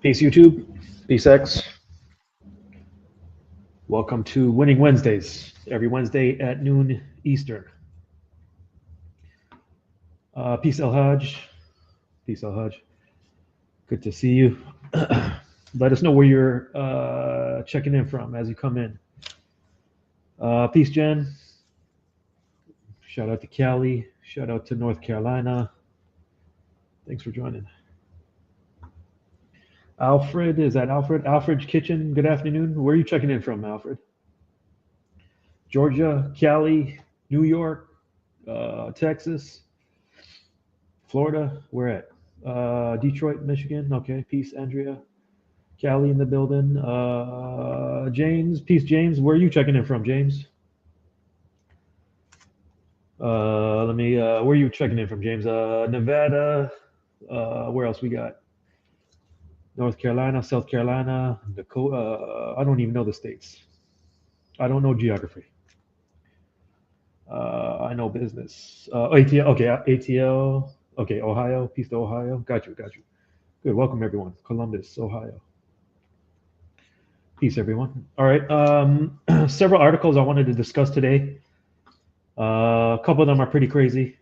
Peace YouTube, Peace X. Welcome to Winning Wednesdays, every Wednesday at noon Eastern. Peace El Haj, Peace El Haj. Good to see you. Let us know where you're checking in from as you come in. Peace Jen, shout out to Cali, shout out to North Carolina. Thanks for joining. Alfred, is that Alfred? Alfred's Kitchen, good afternoon. Where are you checking in from, Alfred? Georgia, Cali, New York, Texas, Florida, where at? Detroit, Michigan. Okay, peace, Andrea. Cali in the building. James, peace, James. Where are you checking in from, James? Where are you checking in from, James? Nevada. Where else we got? North Carolina, South Carolina, Dakota. I don't even know the states. I don't know geography. I know business. ATL. Okay, ATL. Okay, Ohio. Peace to Ohio. Got you. Got you. Good. Welcome everyone. Columbus, Ohio. Peace, everyone. All right. Several articles I wanted to discuss today. A couple of them are pretty crazy.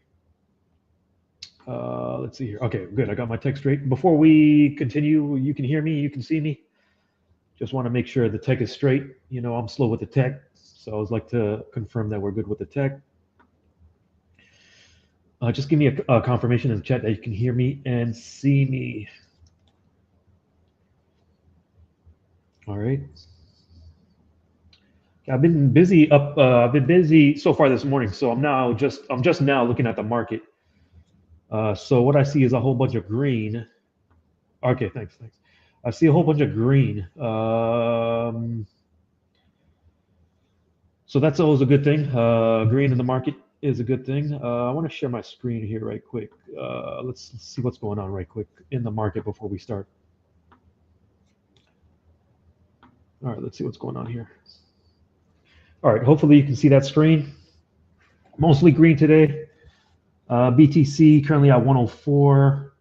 Let's see here. Okay, good. I got my text straight. Before we continue, you can hear me, you can see me. Just want to make sure the tech is straight. You know, I'm slow with the tech, so I always like to confirm that we're good with the tech. Just give me a confirmation in the chat that you can hear me and see me. All right. I've been busy I've been busy so far this morning, so I'm just now looking at the market. So what I see is a whole bunch of green. Okay, thanks. I see a whole bunch of green. So that's always a good thing. Green in the market is a good thing. I want to share my screen here right quick. Let's see what's going on right quick in the market before we start. All right, let's see what's going on here. All right, hopefully you can see that screen. Mostly green today. BTC currently at 104.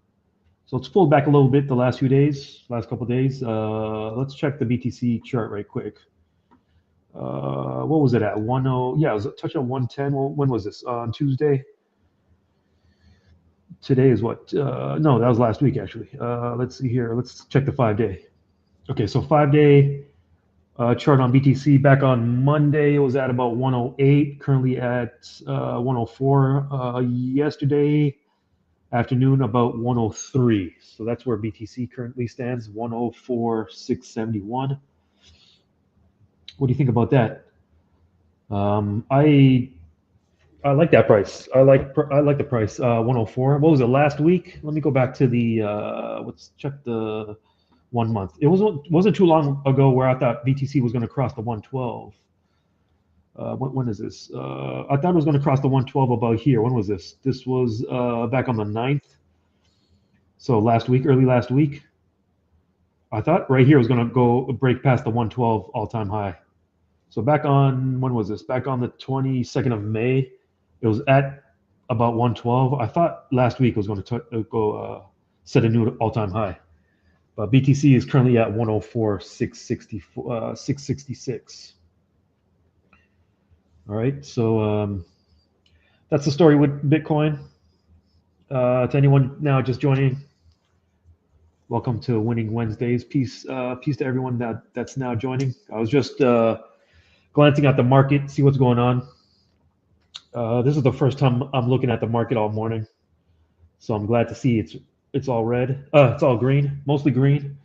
So it's pulled back a little bit the last few days, last couple of days. Let's check the BTC chart right quick. What was it at? 10? Yeah, it was a touch on 110. When was this? On Tuesday? Today is what? No, that was last week actually. Let's see here. Let's check the 5-day. Okay, so 5-day chart on BTC back on Monday it was at about 108. Currently at 104. Yesterday afternoon about 103. So that's where BTC currently stands. 104,671. What do you think about that? I like that price. I like the price. 104. What was it last week? Let me go back to the let's check the 1 month. It wasn't too long ago where I thought BTC was going to cross the 112. When is this? I thought it was going to cross the 112 about here. When was this? This was back on the 9th. So last week, early last week. I thought right here was going to go break past the 112 all-time high. So back on, when was this? Back on the 22nd of May, it was at about 112. I thought last week was going to go set a new all-time high. But BTC is currently at 104,666. All right, so that's the story with Bitcoin. To anyone now just joining, welcome to Winning Wednesdays. Peace to everyone that's now joining. I was just glancing at the market, see what's going on. This is the first time I'm looking at the market all morning, so I'm glad to see it's all red. It's all green, mostly green.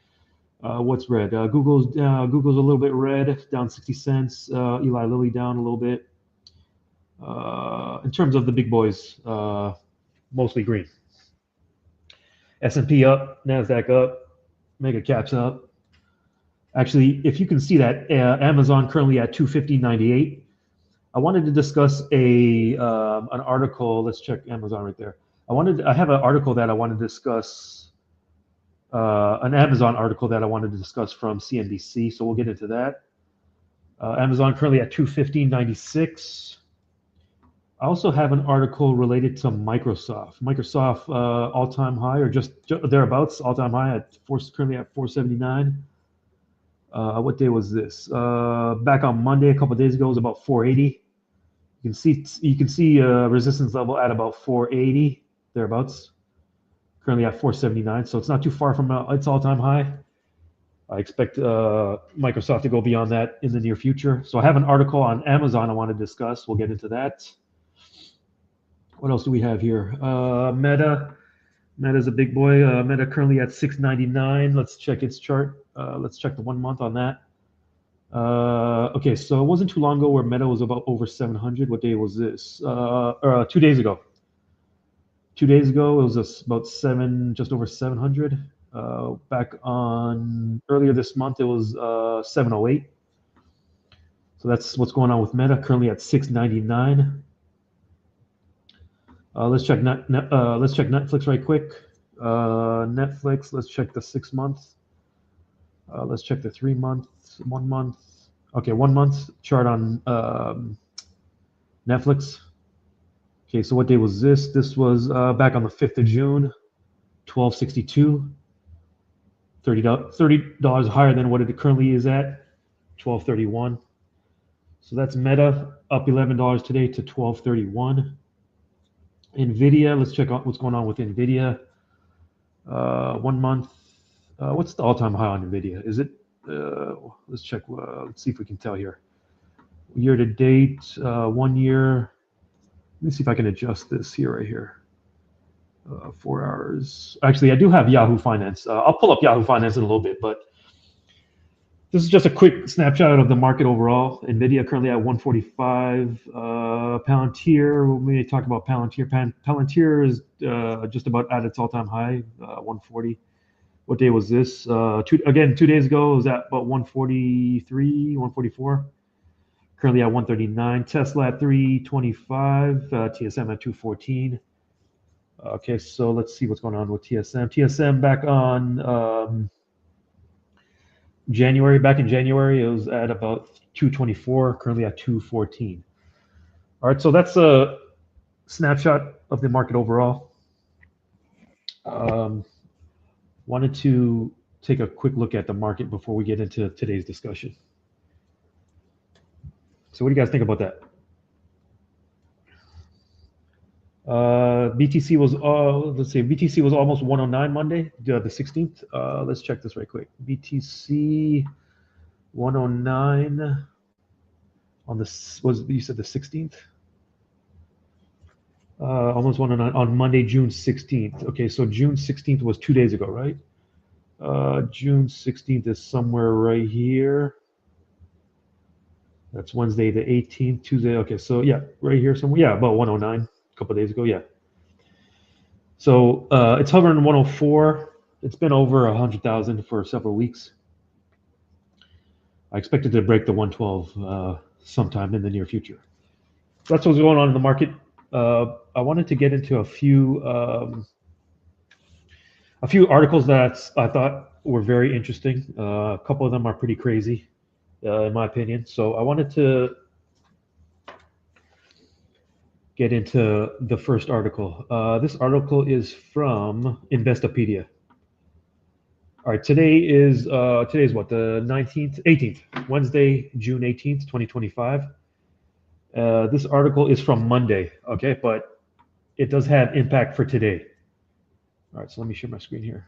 What's red? Google's a little bit red, down 60 cents. Eli Lilly down a little bit. In terms of the big boys, mostly green. S&P up, Nasdaq up, mega caps up. Actually, if you can see that, Amazon currently at 250.98. I wanted to discuss an article. Let's check Amazon right there. I have an article that I want to discuss, an Amazon article that I wanted to discuss from CNBC. So we'll get into that. Amazon currently at 215.96. I also have an article related to Microsoft. Microsoft all-time high or just thereabouts, all-time high at currently at 479. What day was this? Back on Monday, a couple of days ago, it was about 480. You can see resistance level at about 480 thereabouts. Currently at 479, so it's not too far from its all-time high. I expect Microsoft to go beyond that in the near future. So I have an article on Amazon I want to discuss. We'll get into that. What else do we have here? Meta. Meta's a big boy. Meta currently at 699. Let's check its chart. Let's check the 1 month on that. Okay, so it wasn't too long ago where Meta was about over 700. What day was this? 2 days ago. 2 days ago, it was about just over 700. Back on earlier this month, it was 708. So that's what's going on with Meta. Currently at 699. Let's check Netflix right quick. Netflix. Let's check the 6 month. Let's check the 3 month, 1 month. Okay, 1 month chart on Netflix. Okay, so what day was this? This was back on the 5th of June, 1262. $30 higher than what it currently is at, 1231. So that's Meta up $11 today to 1231. Nvidia, let's check out what's going on with Nvidia. 1 month. What's the all-time high on Nvidia? Is it? Let's check. Let's see if we can tell here. Year to date, 1 year. Let me see if I can adjust this here, right here. 4 hours. Actually, I do have Yahoo Finance. I'll pull up Yahoo Finance in a little bit, but this is just a quick snapshot of the market overall. Nvidia currently at 145. Palantir, we may talk about Palantir. Palantir is just about at its all-time high, 140. What day was this? 2 days ago, it was at about 143, 144. Currently at 139. Tesla at 325. TSM at 214. Okay, so let's see what's going on with TSM. TSM back on January. Back in January, it was at about 224. Currently at 214. All right, so that's a snapshot of the market overall. Wanted to take a quick look at the market before we get into today's discussion. So what do you guys think about that? BTC was BTC was almost 109 Monday, the 16th. Let's check this right quick. BTC 109 on you said the 16th? Almost 109 on Monday, June 16th. Okay, so June 16th was 2 days ago, right? June 16th is somewhere right here. That's Wednesday the 18th, Tuesday. Okay, so yeah, right here somewhere. Yeah, about 109 a couple of days ago. Yeah. So it's hovering 104. It's been over 100,000 for several weeks. I expect it to break the 112 sometime in the near future. So that's what's going on in the market. I wanted to get into a few articles that I thought were very interesting. A couple of them are pretty crazy, in my opinion. So I wanted to get into the first article. This article is from Investopedia. All right, today's what, the 19th, 18th, Wednesday, June 18th, 2025. This article is from Monday, okay, but it does have impact for today. All right, so let me share my screen here.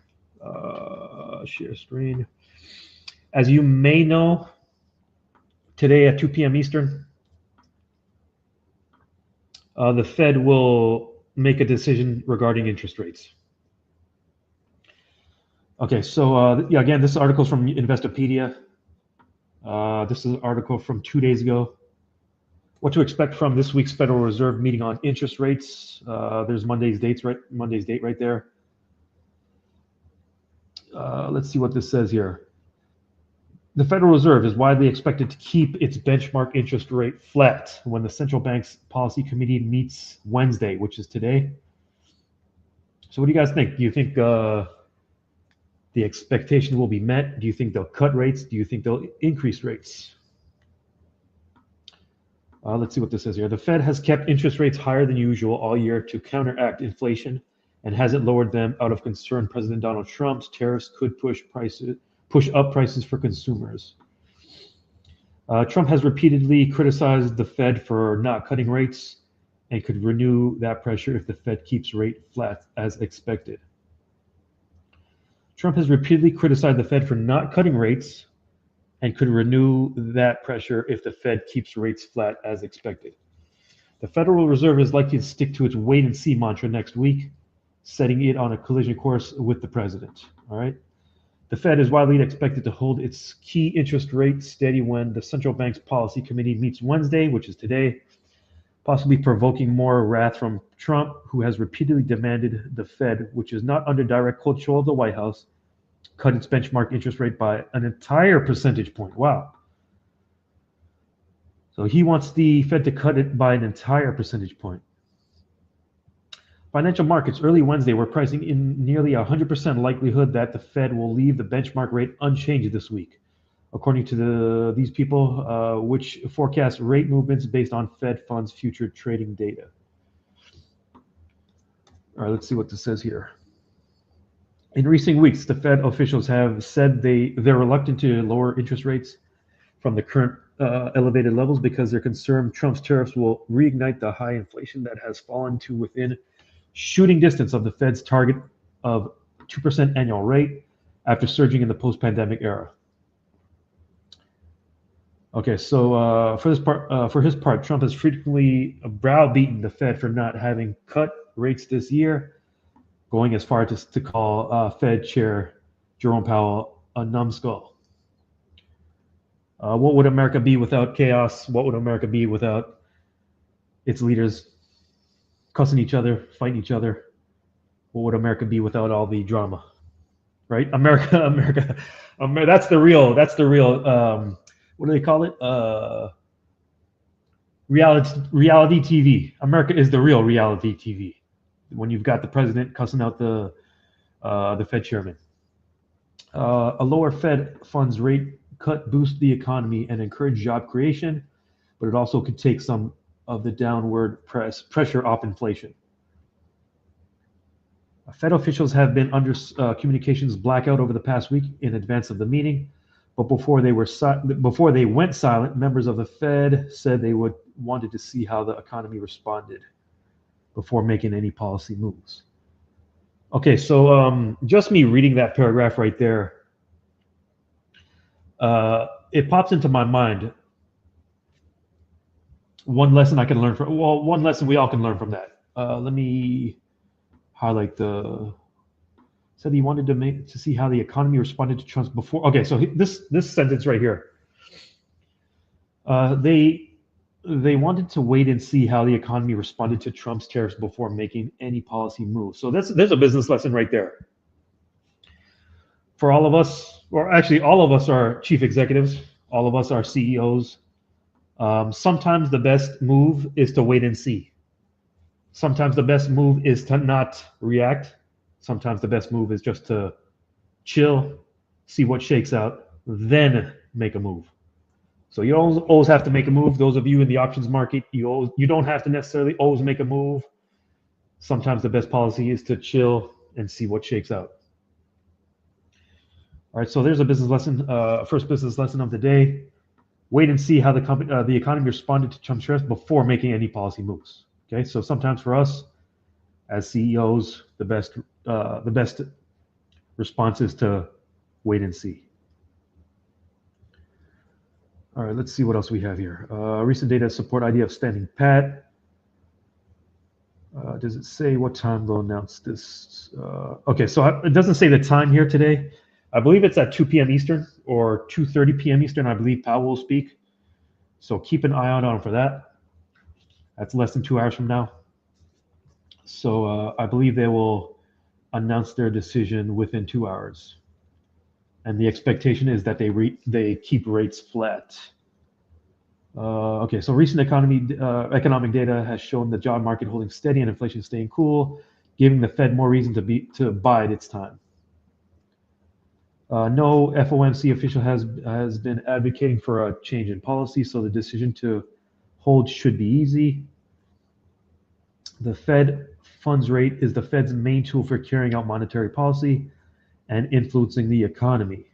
Share screen. As you may know, today at 2 p.m. Eastern, the Fed will make a decision regarding interest rates. Okay, so yeah, again, this article is from Investopedia. This is an article from 2 days ago. What to expect from this week's Federal Reserve meeting on interest rates. There's Monday's date right there. Let's see what this says here. The Federal Reserve is widely expected to keep its benchmark interest rate flat when the Central Bank's Policy Committee meets Wednesday, which is today. So what do you guys think? Do you think the expectation will be met? Do you think they'll cut rates? Do you think they'll increase rates? Let's see what this says here. The Fed has kept interest rates higher than usual all year to counteract inflation and hasn't lowered them out of concern President Donald Trump's tariffs could push up prices for consumers. Trump has repeatedly criticized the Fed for not cutting rates and could renew that pressure if the Fed keeps rate flat as expected. Trump has repeatedly criticized the Fed for not cutting rates and could renew that pressure if the Fed keeps rates flat as expected. The Federal Reserve is likely to stick to its wait and see mantra next week, setting it on a collision course with the president. All right. The Fed is widely expected to hold its key interest rate steady when the central bank's policy committee meets Wednesday, which is today, possibly provoking more wrath from Trump, who has repeatedly demanded the Fed, which is not under direct control of the White House, cut its benchmark interest rate by an entire percentage point. Wow. So he wants the Fed to cut it by an entire percentage point. Financial markets early Wednesday were pricing in nearly 100% likelihood that the Fed will leave the benchmark rate unchanged this week, according to these people, which forecast rate movements based on Fed funds future trading data. All right, let's see what this says here. In recent weeks, the Fed officials have said they're reluctant to lower interest rates from the current elevated levels because they're concerned Trump's tariffs will reignite the high inflation that has fallen to within shooting distance of the Fed's target of 2% annual rate after surging in the post-pandemic era. Okay, so for his part, Trump has frequently browbeaten the Fed for not having cut rates this year, going as far as to call Fed Chair Jerome Powell a numbskull. What would America be without chaos? What would America be without its leaders cussing each other, fighting each other? What would America be without all the drama? Right? America. That's the real. What do they call it? Reality TV. America is the real reality TV. When you've got the president cussing out the Fed chairman. A lower Fed funds rate cut boosts the economy and encourage job creation, but it also could take some of the downward pressure off inflation. Fed officials have been under communications blackout over the past week in advance of the meeting, but before they went silent, members of the Fed said they wanted to see how the economy responded before making any policy moves. Okay, so just me reading that paragraph right there, it pops into my mind one lesson I can learn from. Well, one lesson we all can learn from that. Let me highlight said he wanted to see how the economy responded to Trump's before. Okay, so this sentence right here. They wanted to wait and see how the economy responded to Trump's tariffs before making any policy moves. So there's a business lesson right there. For all of us, or actually all of us are chief executives, all of us are CEOs. Sometimes the best move is to wait and see. Sometimes the best move is to not react. Sometimes the best move is just to chill, see what shakes out, then make a move. So you always have to make a move. Those of you in the options market, you don't have to necessarily always make a move. Sometimes the best policy is to chill and see what shakes out. All right, so there's a business lesson, first business lesson of the day. Wait and see how the economy responded to Trump's tariffs before making any policy moves. Okay, so sometimes for us as CEOs, the best response is to wait and see. All right, let's see what else we have here. Recent data support idea of standing pat. Does it say what time they'll announce this? Okay, so it doesn't say the time here today. I believe it's at 2 p.m. Eastern or 2:30 p.m. Eastern. I believe Powell will speak. So keep an eye out on for that. That's less than 2 hours from now. So I believe they will announce their decision within 2 hours. And the expectation is that they keep rates flat. Okay, so recent economic data has shown the job market holding steady and inflation staying cool, giving the Fed more reason to bide its time. No FOMC official has been advocating for a change in policy, so the decision to Hold should be easy. The Fed funds rate is the Fed's main tool for carrying out monetary policy and influencing the economy.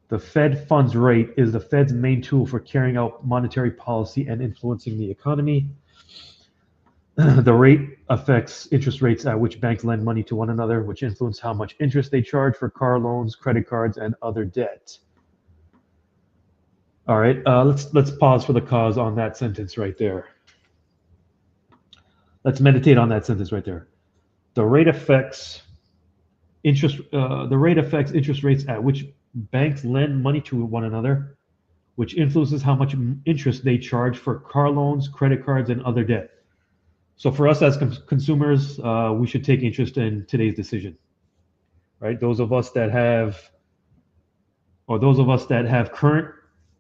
The Fed funds rate is the Fed's main tool for carrying out monetary policy and influencing the economy. The rate affects interest rates at which banks lend money to one another, which influence how much interest they charge for car loans, credit cards, and other debt. All right, let's pause for the cause on that sentence right there. Let's meditate on that sentence right there. The rate affects interest rates at which banks lend money to one another, which influences how much interest they charge for car loans, credit cards, and other debt. So for us as consumers, we should take interest in today's decision, right? Those of us that have current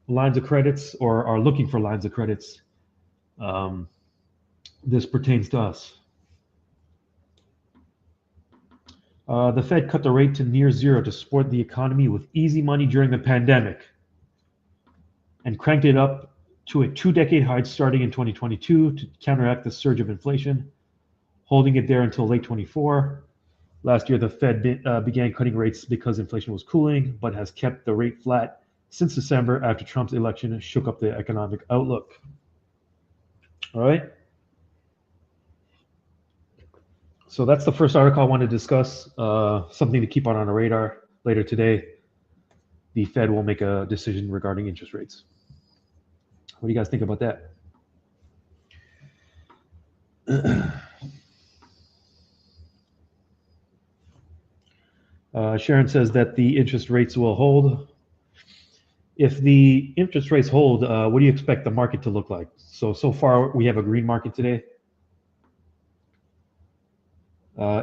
lines of credits or are looking for lines of credits, this pertains to us. The Fed cut the rate to near zero to support the economy with easy money during the pandemic and cranked it up to a 2-decade high starting in 2022 to counteract the surge of inflation, holding it there until late 24. Last year, the Fed began cutting rates because inflation was cooling, but has kept the rate flat since December after Trump's election shook up the economic outlook. All right. So that's the first article I want to discuss, something to keep on our radar. Later today, the Fed will make a decision regarding interest rates. What do you guys think about that? Sharon says that the interest rates will hold. If the interest rates hold, what do you expect the market to look like? So far we have a green market today.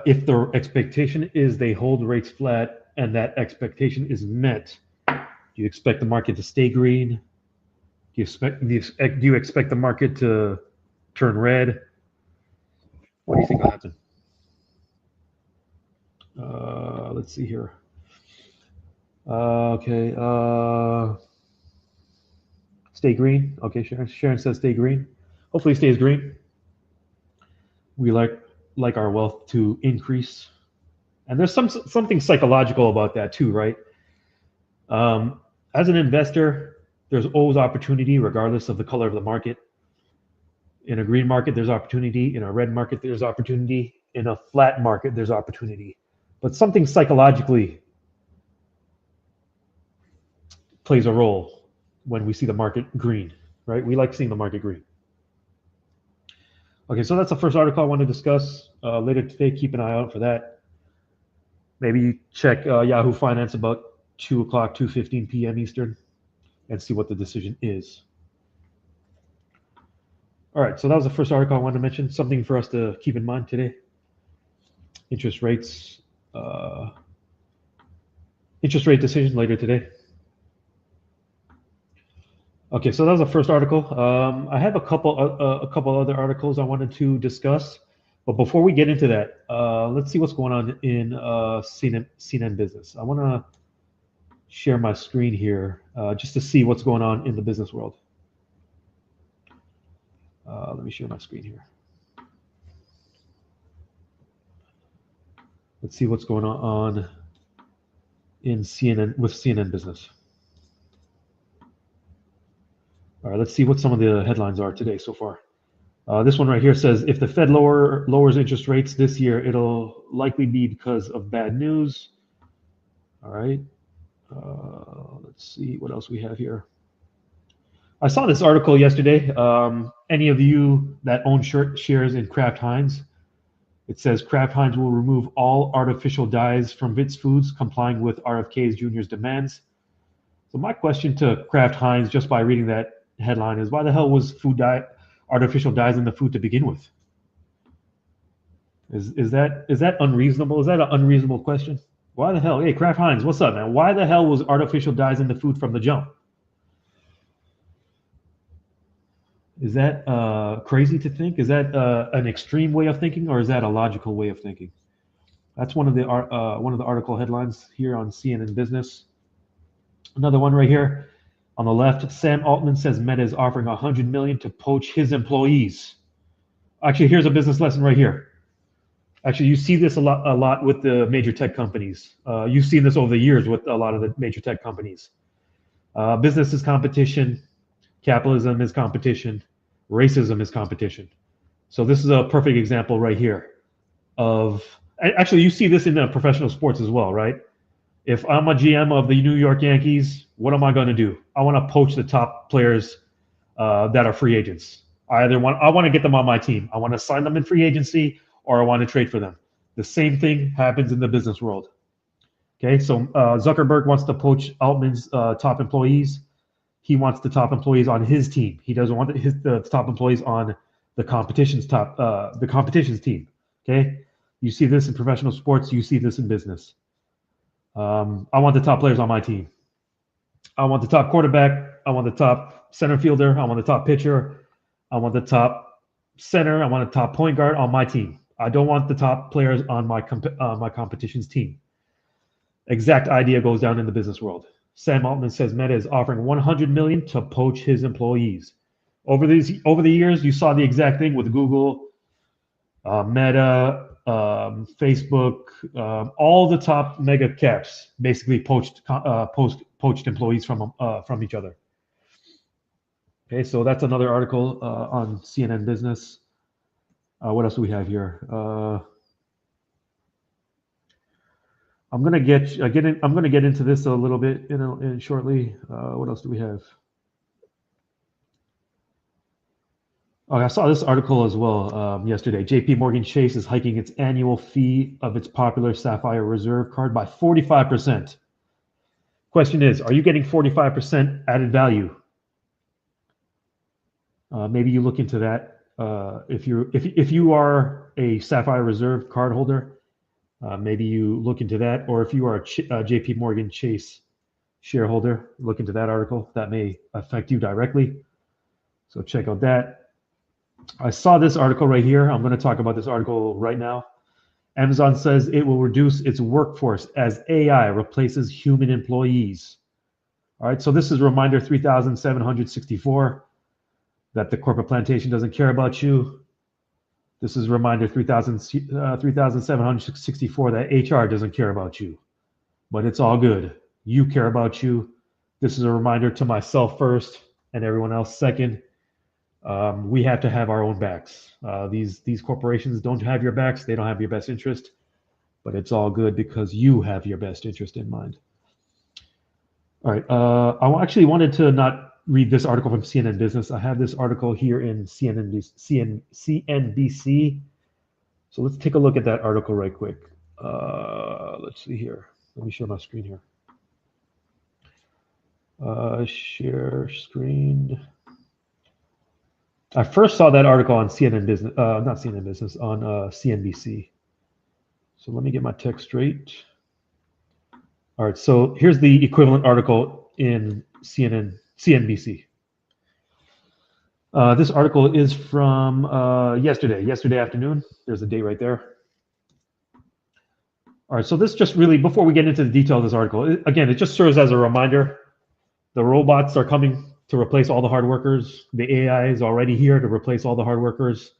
If the expectation is they hold rates flat and that expectation is met, do you expect the market to stay green? Do you expect the market to turn red? What do you think will happen? Let's see here. Okay. Stay green. Okay, Sharon says stay green. Hopefully it stays green. We like our wealth to increase. And there's something psychological about that too, right? As an investor, there's always opportunity regardless of the color of the market. In a green market, there's opportunity. In a red market, there's opportunity. In a flat market, there's opportunity. But something psychologically plays a role when we see the market green, right? We like seeing the market green. Okay, so that's the first article I want to discuss. Later today, keep an eye out for that. Maybe check Yahoo Finance about 2 o'clock, 2:15 p.m. Eastern, and see what the decision is. All right, so that was the first article I wanted to mention. Something for us to keep in mind today. Interest rates, interest rate decision later today. Okay, so that was the first article. I have a couple other articles I wanted to discuss, but before we get into that, let's see what's going on in CNN Business. I want to share my screen here just to see what's going on in the business world. Let me share my screen here. Let's see what's going on in CNN Business. All right, let's see what some of the headlines are today so far. This one right here says, if the Fed lowers interest rates this year, it'll likely be because of bad news. All right. Let's see what else we have here. I saw this article yesterday. Any of you that own shares in Kraft Heinz, it says Kraft Heinz will remove all artificial dyes from its foods, complying with RFK Jr.'s demands. So my question to Kraft Heinz, just by reading that headline, is why the hell was artificial dyes in the food to begin with? Is that unreasonable? Is that an unreasonable question? Why the hell? Hey, Kraft Heinz, what's up, man? Why the hell was artificial dyes in the food from the jump? Is that crazy to think? Is that an extreme way of thinking, or is that a logical way of thinking? That's one of the article headlines here on CNN Business. Another one right here. On the left, Sam Altman says Meta is offering 100 million to poach his employees. Actually, here's a business lesson right here. Actually, you see this a lot with the major tech companies. You've seen this over the years with a lot of the major tech companies. Business is competition, capitalism is competition, racism is competition. So this is a perfect example right here of, actually you see this in professional sports as well, right? If I'm a GM of the New York Yankees, what am I going to do? I want to poach the top players that are free agents. I want to get them on my team. I want to sign them in free agency, or I want to trade for them. The same thing happens in the business world. Okay, so Zuckerberg wants to poach Altman's top employees. He wants the top employees on his team. He doesn't want the top employees on the competition's team. Okay, you see this in professional sports. You see this in business. I want the top players on my team. I want the top quarterback. I want the top center fielder. I want the top pitcher. I want the top center. I want the top point guard on my team. I don't want the top players on my competition's team. Exact idea goes down in the business world. Sam Altman says Meta is offering 100 million to poach his employees. Over the years, you saw the exact thing with Google, Meta, Facebook, all the top mega caps basically poached employees from each other. Okay, so that's another article on CNN Business. What else do we have here? I'm gonna get into this a little bit in shortly. What else do we have? Oh, I saw this article as well yesterday. J.P. Morgan Chase is hiking its annual fee of its popular Sapphire Reserve card by 45%. Question is, are you getting 45% added value? Maybe you look into that. If you are a Sapphire Reserve card holder, maybe you look into that. Or if you are a J.P. Morgan Chase shareholder, look into that article. That may affect you directly. So check out that. I saw this article right here. I'm going to talk about this article right now. Amazon says it will reduce its workforce as AI replaces human employees. All right, so this is reminder 3764 that the corporate plantation doesn't care about you. This is reminder 3764 that HR doesn't care about you. But it's all good. You care about you. This is a reminder to myself first and everyone else second. We have to have our own backs. These corporations don't have your backs. They don't have your best interest, but it's all good because you have your best interest in mind. All right. I actually wanted to not read this article from CNN Business. I have this article here in CNBC. So let's take a look at that article right quick. Let's see here. Let me share my screen here. Share screen. I first saw that article on CNN Business, not CNN Business, on CNBC. So let me get my text straight. All right, so here's the equivalent article in CNBC. This article is from yesterday afternoon. There's the date right there. All right, so this just really, before we get into the detail of this article, again, it just serves as a reminder. The robots are coming to replace all the hard workers. The AI is already here to replace all the hard workers.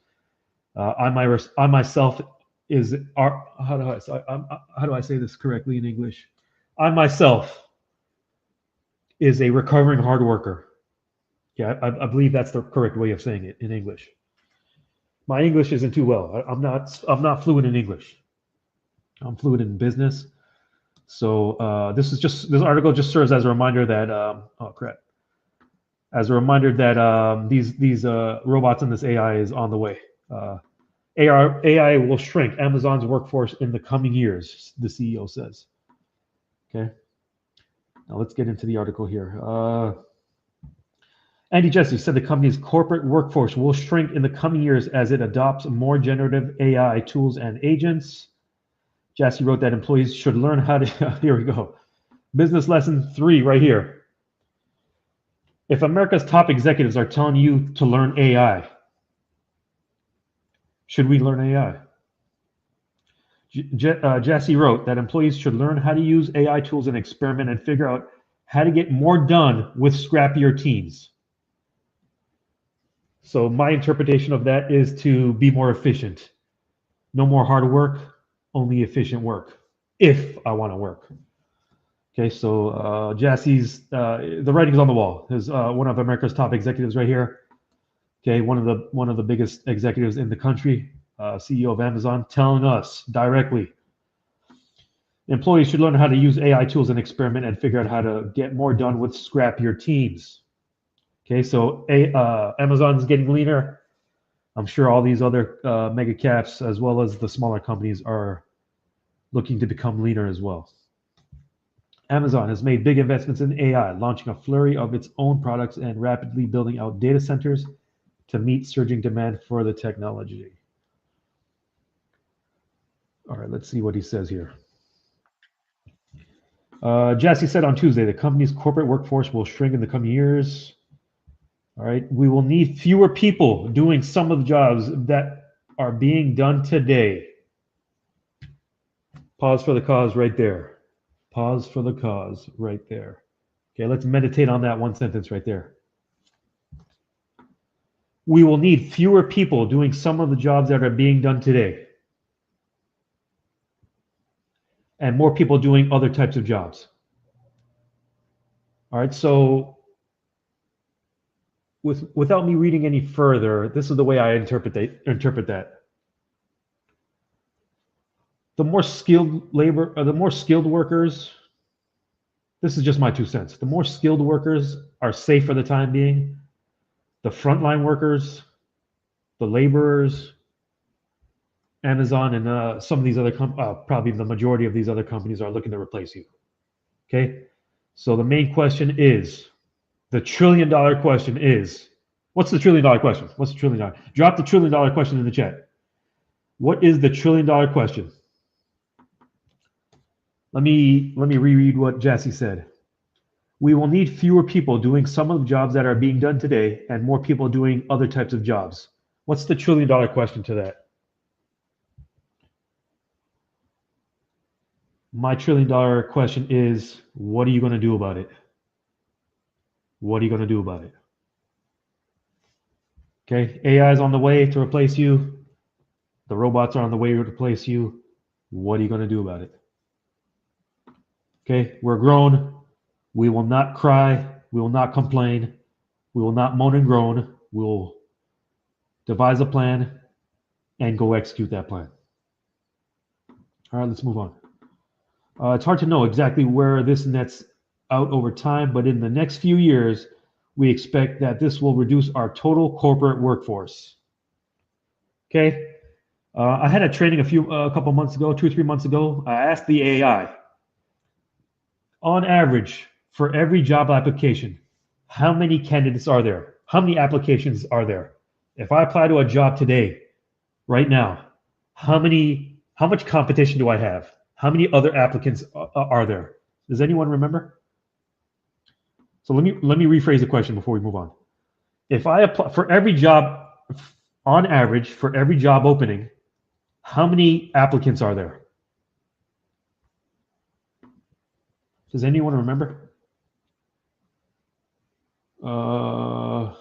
I myself is, how do I say this correctly in English? I myself is a recovering hard worker. Yeah, I believe that's the correct way of saying it in English. My English isn't too well. I'm not fluent in English. I'm fluent in business. So this article just serves as a reminder that as a reminder that these robots and this AI is on the way. AI will shrink Amazon's workforce in the coming years, the CEO says. Okay. Now let's get into the article here. Andy Jassy said the company's corporate workforce will shrink in the coming years as it adopts more generative AI tools and agents. Jassy wrote that employees should learn how to, here we go. Business lesson 3 right here. If America's top executives are telling you to learn AI, should we learn AI? Jassy wrote that employees should learn how to use AI tools and experiment and figure out how to get more done with scrappier teams. So my interpretation of that is to be more efficient. No more hard work, only efficient work, if I want to work. Okay, so Jassy's, the writing's on the wall. Is one of America's top executives right here. Okay, one of the biggest executives in the country, CEO of Amazon, telling us directly, employees should learn how to use AI tools and experiment and figure out how to get more done with scrappier teams. Okay, so Amazon's getting leaner. I'm sure all these other mega caps, as well as the smaller companies, are looking to become leaner as well. Amazon has made big investments in AI, launching a flurry of its own products and rapidly building out data centers to meet surging demand for the technology. All right, let's see what he says here. Jassy said on Tuesday, the company's corporate workforce will shrink in the coming years. All right, we will need fewer people doing some of the jobs that are being done today. Pause for the cause right there. Pause for the cause right there. Okay, let's meditate on that one sentence right there. We will need fewer people doing some of the jobs that are being done today, and more people doing other types of jobs. All right, so without me reading any further, this is the way I interpret that. The more skilled labor, or the more skilled workers, this is just my 2 cents. The more skilled workers are safe for the time being. The frontline workers, the laborers, Amazon and some of these other probably the majority of these other companies are looking to replace you. Okay, so the main question is, the $1 trillion question is, what's the $1 trillion question? What's the $1 trillion? Drop the $1 trillion question in the chat. What is the $1 trillion question? Let me reread what Jassy said. We will need fewer people doing some of the jobs that are being done today and more people doing other types of jobs. What's the $1 trillion question to that? My $1 trillion question is, what are you going to do about it? What are you going to do about it? Okay, AI is on the way to replace you. The robots are on the way to replace you. What are you going to do about it? Okay, we're grown. We will not cry. We will not complain. We will not moan and groan. We will devise a plan and go execute that plan. All right, let's move on. It's hard to know exactly where this nets out over time, but in the next few years, we expect that this will reduce our total corporate workforce. Okay, I had a training a couple months ago, 2 or 3 months ago. I asked the AI, on average, for every job application, how many candidates are there? How many applications are there? If I apply to a job today, right now, how much competition do I have? How many other applicants are there? Does anyone remember? So let me rephrase the question before we move on. If I apply for every job, on average, for every job opening, how many applicants are there? Does anyone remember? I'm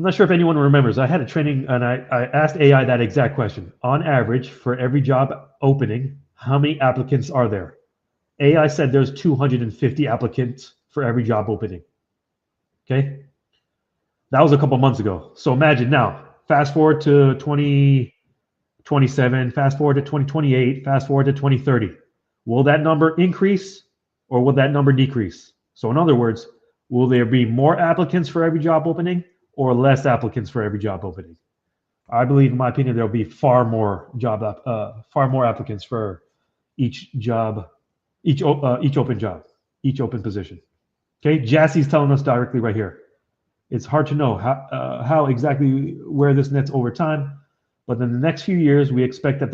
not sure if anyone remembers. I had a training and I asked AI that exact question. On average, for every job opening, how many applicants are there? AI said there's 250 applicants for every job opening. Okay? That was a couple months ago. So imagine now, fast forward to 2027, fast forward to 2028, fast forward to 2030. Will that number increase or will that number decrease? So in other words, will there be more applicants for every job opening or less applicants for every job opening? I believe, in my opinion, there'll be far more applicants for each job, each open job, each open position. Okay, Jassy's telling us directly right here. It's hard to know how exactly where this nets over time, but in the next few years, we expect that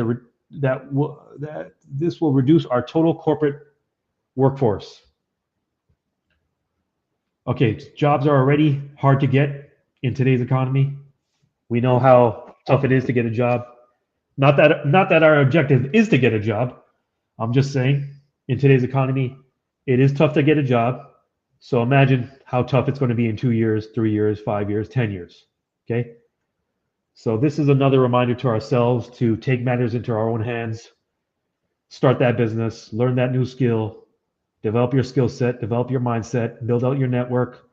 this will reduce our total corporate workforce. Okay, jobs are already hard to get in today's economy. We know how tough it is to get a job. Not that our objective is to get a job. I'm just saying, in today's economy, It is tough to get a job. So imagine how tough it's going to be in 2 years, 3 years, 5 years, 10 years. Okay. So this is another reminder to ourselves to take matters into our own hands, start that business, learn that new skill, develop your skill set, develop your mindset, build out your network,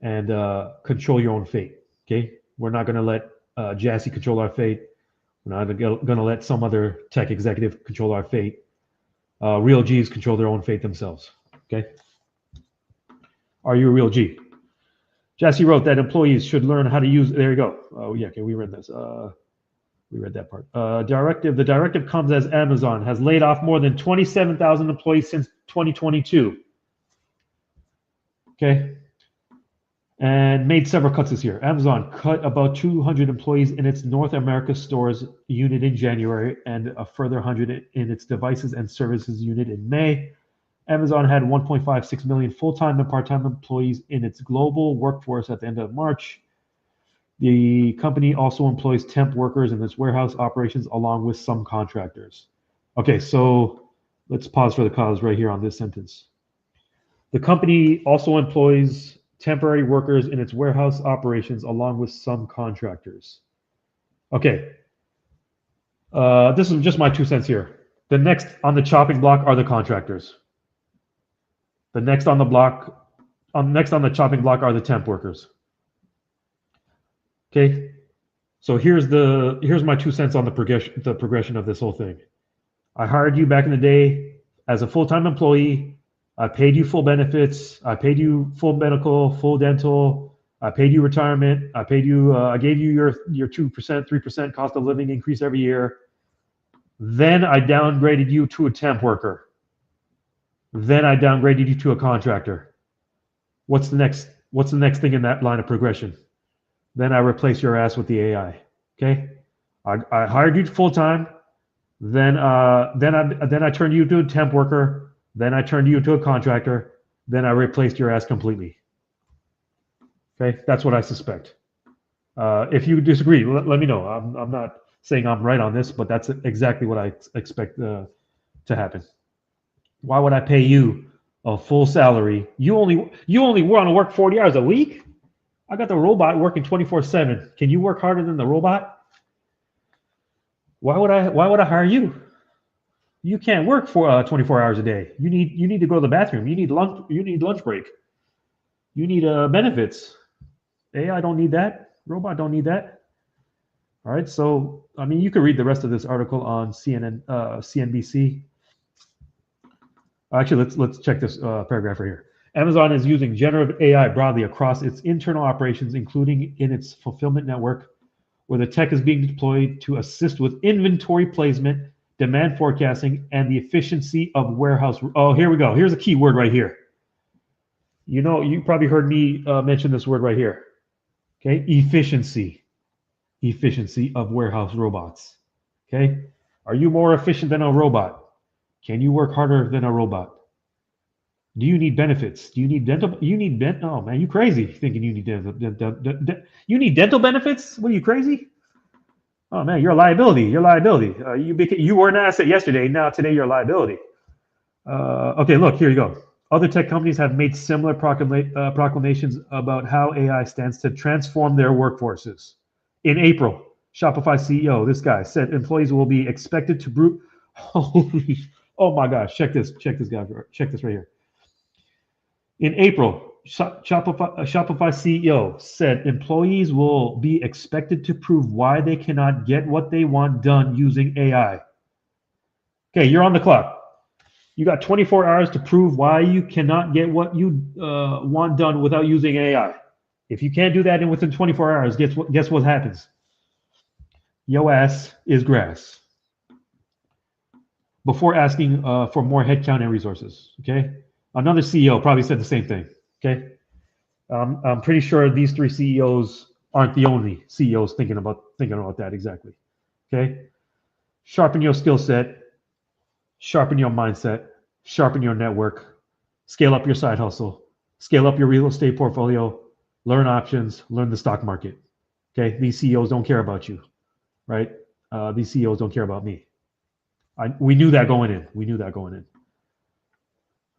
and control your own fate. Okay. We're not going to let Jassy control our fate. We're not going to let some other tech executive control our fate. Real G's control their own fate themselves. Okay. Are you a real G? Jassy wrote that employees should learn how to use. There you go. Oh yeah. Okay. We read this. We read that part. The directive comes as Amazon has laid off more than 27,000 employees since 2022. Okay. And made several cuts this year. Amazon cut about 200 employees in its North America stores unit in January and a further 100 in its devices and services unit in May. Amazon had 1.56 million full-time and part-time employees in its global workforce at the end of March. The company also employs temp workers in its warehouse operations along with some contractors. Okay, so let's pause for the cause right here on this sentence. The company also employs temporary workers in its warehouse operations along with some contractors. Okay, this is just my 2 cents here. The next on the chopping block are the contractors. The next on the chopping block are the temp workers. Okay, so here's my 2 cents on the progression of this whole thing. I hired you back in the day as a full-time employee. I paid you full benefits. I paid you full medical, full dental. I paid you retirement. I paid you. I gave you your 2%, 3% cost of living increase every year. Then I downgraded you to a temp worker. Then I downgraded you to a contractor. What's the next thing in that line of progression? Then I replace your ass with the AI. Okay, I hired you full time. Then I turned you to a temp worker. Then I turned you into a contractor. Then I replaced your ass completely. Okay, that's what I suspect. If you disagree, let me know. I'm not saying I'm right on this, but that's exactly what I expect to happen. Why would I pay you a full salary? You only want to work 40 hours a week? I got the robot working 24/7. Can you work harder than the robot? Why would I hire you? You can't work for 24 hours a day. You need to go to the bathroom. You need lunch break. You need benefits. AI don't need that. Robot don't need that. All right. So I mean, you can read the rest of this article on CNBC. Actually, let's check this paragraph right here. Amazon is using generative AI broadly across its internal operations, including in its fulfillment network, where the tech is being deployed to assist with inventory placement, demand forecasting, and the efficiency of warehouse. Oh, here we go. Here's a key word right here. You probably heard me mention this word right here. Okay, efficiency of warehouse robots. Okay, are you more efficient than a robot? Can you work harder than a robot? Do you need benefits? Do you need dental? Oh man, you crazy thinking you need dental? You need dental benefits? What are you crazy? Oh man, you're a liability. You're a liability. You were an asset yesterday. Now today you're a liability. Okay, look, here you go. Other tech companies have made similar proclamations about how AI stands to transform their workforces. In April, Shopify CEO, this guy, said employees will be expected to holy, oh my gosh, check this, guy, check this right here. In April, Shopify CEO said employees will be expected to prove why they cannot get what they want done using AI. Okay, you're on the clock. You got 24 hours to prove why you cannot get what you want done without using AI. If you can't do that within 24 hours, guess what happens? Your ass is grass. Before asking for more headcount and resources, okay? Another CEO probably said the same thing, okay? I'm pretty sure these 3 CEOs aren't the only CEOs thinking about that exactly, okay? Sharpen your skill set, sharpen your mindset, sharpen your network, scale up your side hustle, scale up your real estate portfolio, learn options, learn the stock market, okay? These CEOs don't care about you, right? These CEOs don't care about me. We knew that going in.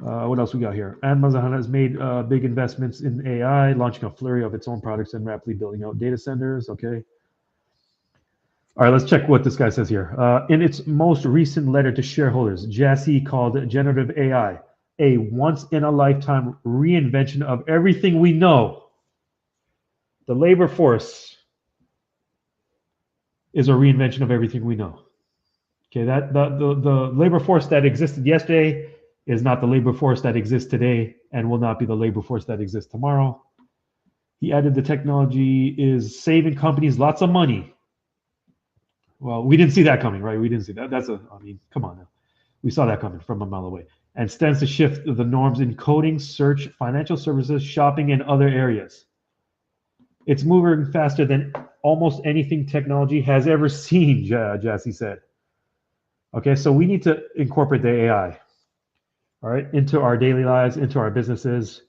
What else we got here? Amazon has made big investments in AI, launching a flurry of its own products and rapidly building out data centers. Okay. All right, let's check what this guy says here. In its most recent letter to shareholders, Jassy called generative AI a once in a lifetime reinvention of everything we know. The labor force is a reinvention of everything we know. Okay, that the labor force that existed yesterday is not the labor force that exists today and will not be the labor force that exists tomorrow. He added the technology is saving companies lots of money. Well, we didn't see that coming, right? We didn't see that. I mean, come on now. We saw that coming from a mile away. And stands to shift the norms in coding, search, financial services, shopping, and other areas. It's moving faster than almost anything technology has ever seen, Jassy said. Okay, so we need to incorporate the AI, all right, into our daily lives, into our businesses.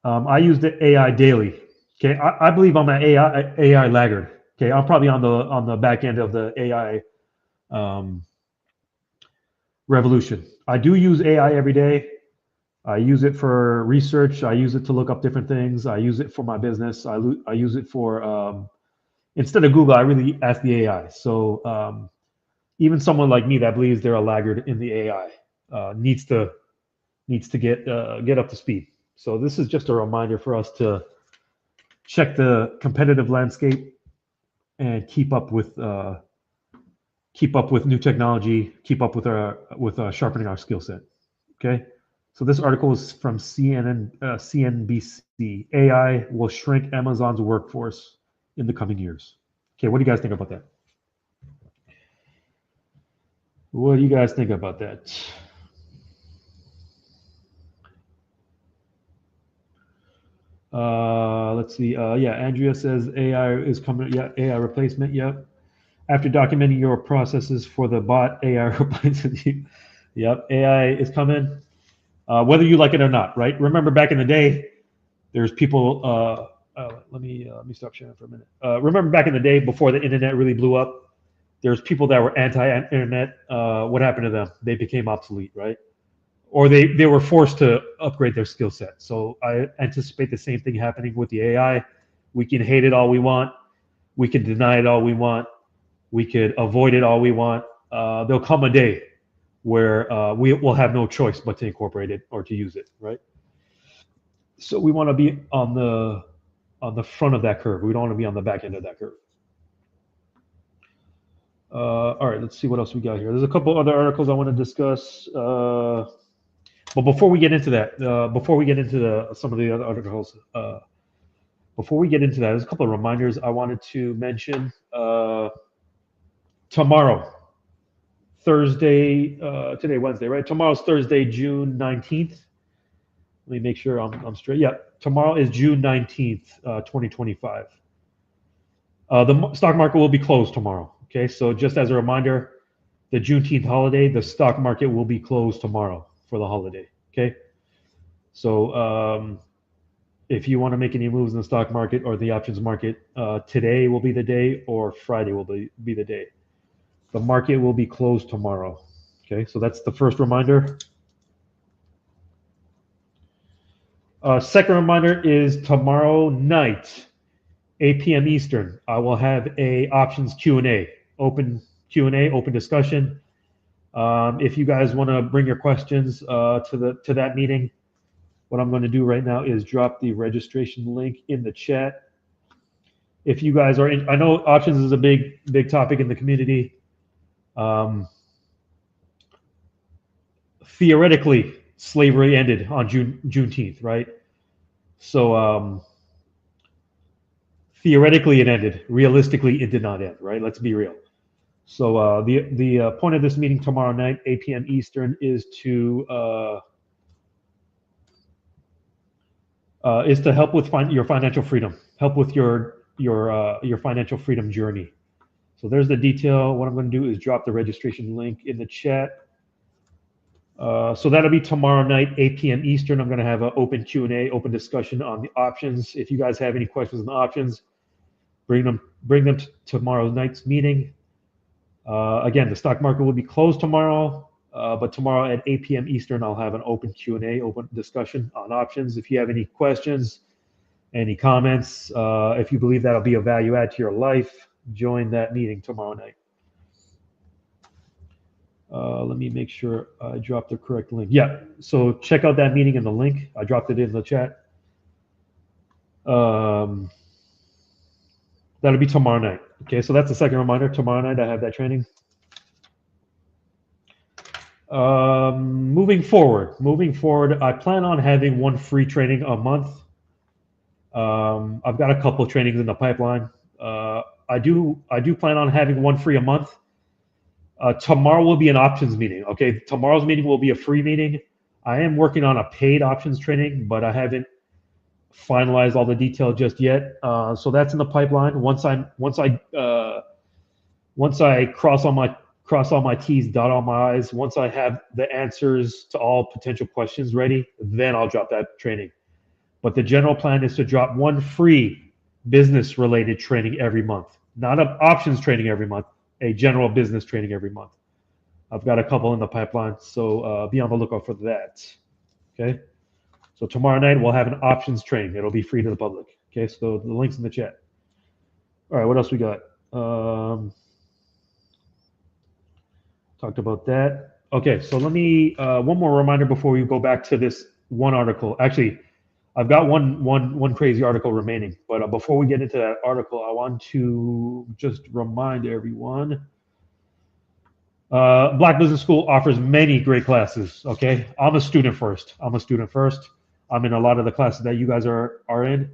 I use the AI daily. Okay, I believe I'm an AI laggard. Okay, I'm probably on the back end of the AI revolution. I do use AI every day. I use it for research. I use it to look up different things. I use it for my business. I use it for instead of Google, I really ask the AI. So even someone like me that believes they're a laggard in the AI needs to get up to speed. So this is just a reminder for us to check the competitive landscape and keep up with new technology, keep up with sharpening our skill set. Okay, so this article is from CNBC. AI will shrink Amazon's workforce in the coming years. Okay, what do you guys think about that? What do you guys think about that? Let's see. Yeah, Andrea says AI is coming. Yeah, AI replacement. Yep. After documenting your processes for the bot, AI replaces you. Yep, AI is coming. Whether you like it or not, right? Remember back in the day, there's people. Let me stop sharing for a minute. Remember back in the day before the internet really blew up, there's people that were anti-internet. What happened to them? They became obsolete, right? Or they were forced to upgrade their skill set. So I anticipate the same thing happening with the AI. We can hate it all we want. We can deny it all we want. We could avoid it all we want. There'll come a day where we will have no choice but to incorporate it or to use it, right? So we want to be on the front of that curve. We don't want to be on the back end of that curve. All right, let's see what else we got here. There's a couple other articles I want to discuss. But before we get into that, before we get into some of the other articles, before we get into that, there's a couple of reminders I wanted to mention. Tomorrow, Thursday, today Wednesday, right? Tomorrow's Thursday, June 19th. Let me make sure I'm straight. Yeah, tomorrow is June 19th, 2025. The stock market will be closed tomorrow. Okay, so just as a reminder, the Juneteenth holiday, the stock market will be closed tomorrow for the holiday. Okay, so if you want to make any moves in the stock market or the options market, today will be the day, or Friday will be the day. The market will be closed tomorrow. Okay, so that's the first reminder. Second reminder is tomorrow night, 8 p.m. Eastern. I will have a options Q&A, open Q&A, open discussion. If you guys want to bring your questions to that meeting, what I'm going to do right now is drop the registration link in the chat. If you guys are in, I know options is a big topic in the community. Theoretically, slavery ended on Juneteenth, right? So theoretically it ended. Realistically, it did not end, right? Let's be real. So the point of this meeting tomorrow night, 8 p.m. Eastern, is to help with your financial freedom, help with your financial freedom journey. So there's the detail. What I'm going to do is drop the registration link in the chat. So that'll be tomorrow night, 8 p.m. Eastern. I'm going to have an open Q&A, open discussion on the options. If you guys have any questions on the options, bring them to tomorrow night's meeting. Again, the stock market will be closed tomorrow. But tomorrow at 8 p.m. Eastern, I'll have an open Q&A, open discussion on options. If you have any questions, any comments, if you believe that'll be a value add to your life, join that meeting tomorrow night. Let me make sure I dropped the correct link. Yeah, so check out that meeting in the link. I dropped it in the chat. That'll be tomorrow night. Okay, so that's the second reminder. Tomorrow night I have that training. Moving forward, I plan on having one free training a month. I've got a couple of trainings in the pipeline. I do plan on having one free a month. Tomorrow will be an options meeting. Okay, tomorrow's meeting will be a free meeting. I am working on a paid options training, but I haven't finalized all the detail just yet. So that's in the pipeline. Once I cross all my T's, dot all my I's, once I have the answers to all potential questions ready, then I'll drop that training. But the general plan is to drop one free business related training every month, not an options training every month, a general business training every month. I've got a couple in the pipeline, so be on the lookout for that. Okay. So tomorrow night we'll have an options training. It'll be free to the public. Okay. So the link's in the chat. All right. What else we got? Talked about that. Okay. So let me one more reminder before we go back to this one article. Actually, I've got one crazy article remaining, but before we get into that article, I want to just remind everyone. Black Business School offers many great classes. Okay, I'm a student first. I'm in a lot of the classes that you guys are in.